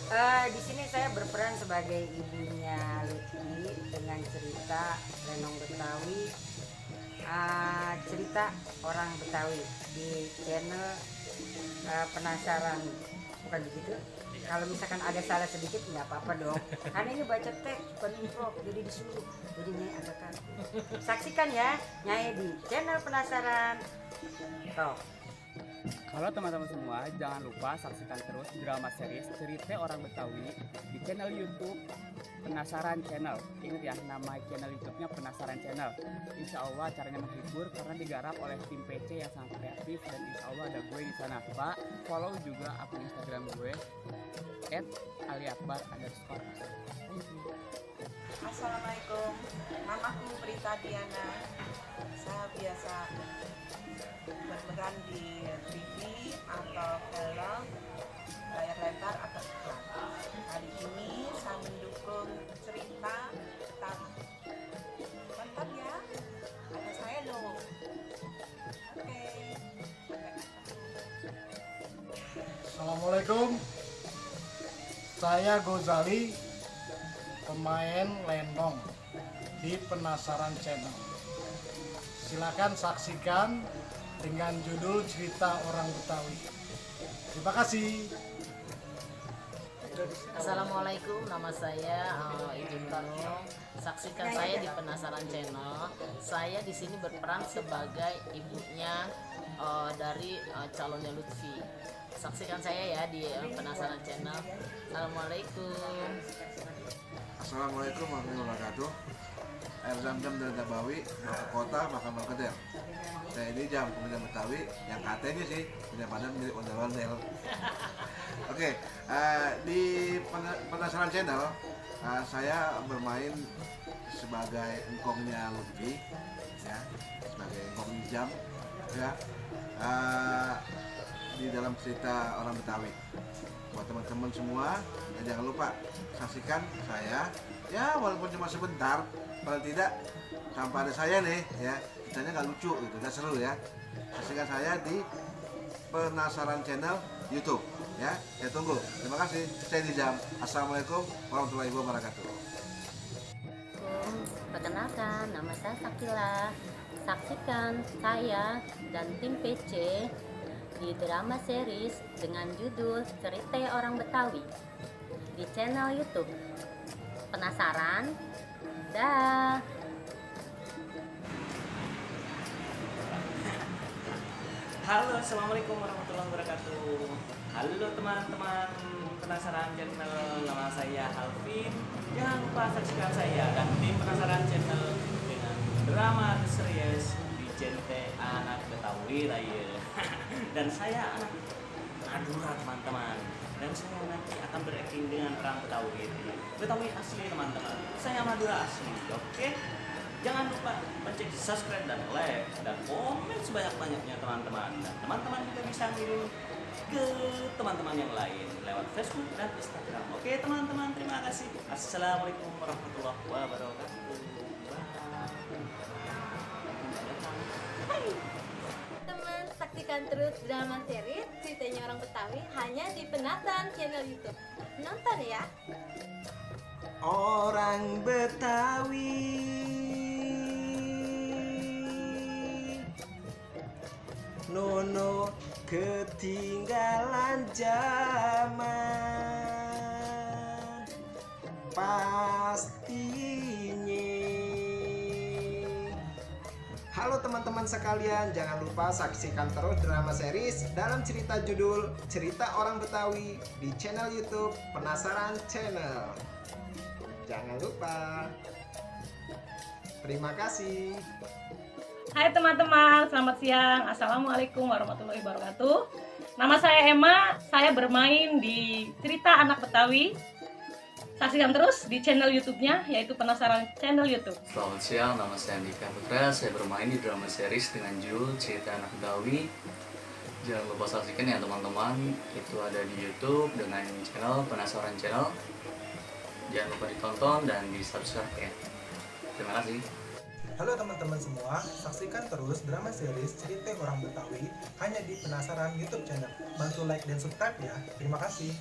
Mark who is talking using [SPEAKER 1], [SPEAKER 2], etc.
[SPEAKER 1] Di sini saya berperan sebagai ibunya Lutfi dengan cerita Lenong Betawi, cerita orang Betawi di channel Penasaran, bukan begitu? Kalau misalkan ada salah sedikit nggak apa-apa dong, karena ini baca teks bukan improv, jadi disuruh, jadi Nyai agak kaku. Saksikan ya Nyai di channel Penasaran Talk.
[SPEAKER 2] Kalau teman-teman semua, jangan lupa saksikan terus drama series Cerita Orang Betawi di channel YouTube Penasaran Channel. Ingat ya, nama channel YouTube-nya Penasaran Channel. Insya Allah caranya menghibur karena digarap oleh tim PC yang sangat kreatif, dan insya Allah ada gue di sana. Pak, follow juga akun Instagram gue @aliakbar_.
[SPEAKER 3] Assalamualaikum, namaku Prita Diana. Saya biasa berperan di TV atau film, layar lebar atau iklan. Kali ini saya mendukung cerita Betawi. Mantap ya, ada saya loh. Oke.
[SPEAKER 4] Assalamualaikum, saya Gozali, pemain Lenong di Penasaran Channel. Silakan saksikan dengan judul Cerita Orang Betawi. Terima kasih.
[SPEAKER 5] Assalamualaikum, nama saya Ibu Nunung. Saksikan saya di Penasaran Channel. Saya di sini berperan sebagai ibunya dari calonnya Lutfi. Saksikan saya ya di Penasaran Channel. Assalamualaikum.
[SPEAKER 6] Assalamualaikum warahmatullahi wabarakatuh. Air zam-zam dari Tabawi, ke kota makan berkedel. Saya ini jam pemuda Betawi yang katanya sih punya badan milik ondel-ondel. Oke, di Penasaran Channel saya bermain sebagai engkongnya Lutfi, ya, sebagai engkong jam, ya, di dalam cerita orang Betawi. Buat teman-teman semua, jangan lupa saksikan saya, ya walaupun cuma sebentar, paling tidak tanpa ada saya nih, ya ceritanya nggak lucu gitu, nggak seru ya. Saksikan saya di Penasaran Channel YouTube, ya. Saya tunggu. Terima kasih. Saya Nizam. Assalamualaikum warahmatullahi wabarakatuh.
[SPEAKER 7] Perkenalkan, nama saya Sakila. Saksikan saya dan tim PC di drama series dengan judul Cerita Orang Betawi di channel YouTube Penasaran. Dah.
[SPEAKER 8] Halo, assalamualaikum warahmatullahi wabarakatuh. Halo teman-teman Penasaran Channel, nama saya Alvin. Jangan lupa saksikan saya dan tim Penasaran Channel dengan drama series di Cerita Anak Betawi Raya. Dan saya anak Madura teman-teman. Dan saya nanti akan berakting dengan orang Betawi. Betawi asli teman-teman. Saya Madura asli, oke? Jangan lupa pencet subscribe dan like dan komen sebanyak-banyaknya teman-teman. Dan teman-teman juga bisa ngirim ke teman-teman yang lain lewat Facebook dan Instagram. Oke teman-teman, terima kasih. Assalamualaikum warahmatullahi wabarakatuh. Bye.
[SPEAKER 7] Teman, saksikan terus drama series Ceritanya Orang Betawi hanya di Penasaran Channel YouTube. Nonton ya.
[SPEAKER 9] Orang Betawi Nono ketinggalan zaman pastinya. Halo teman-teman sekalian, jangan lupa saksikan terus drama series dalam cerita judul Cerita Orang Betawi di channel YouTube Penasaran Channel. Jangan lupa. Terima kasih.
[SPEAKER 10] Hai teman-teman, selamat siang. Assalamualaikum warahmatullahi wabarakatuh. Nama saya Emma, saya bermain di Cerita Anak Betawi. Saksikan terus di channel YouTube-nya, yaitu Penasaran Channel YouTube.
[SPEAKER 11] Selamat siang, nama saya Andika Putra. Saya bermain di drama series dengan judul Cerita Anak Betawi. Jangan lupa saksikan ya teman-teman. Itu ada di YouTube dengan channel Penasaran Channel. Jangan lupa ditonton dan di subscribe ya. Terima kasih.
[SPEAKER 12] Halo teman-teman semua, saksikan terus drama series Cerita Orang Betawi hanya di Penasaran YouTube channel. Bantu like dan subscribe ya. Terima kasih.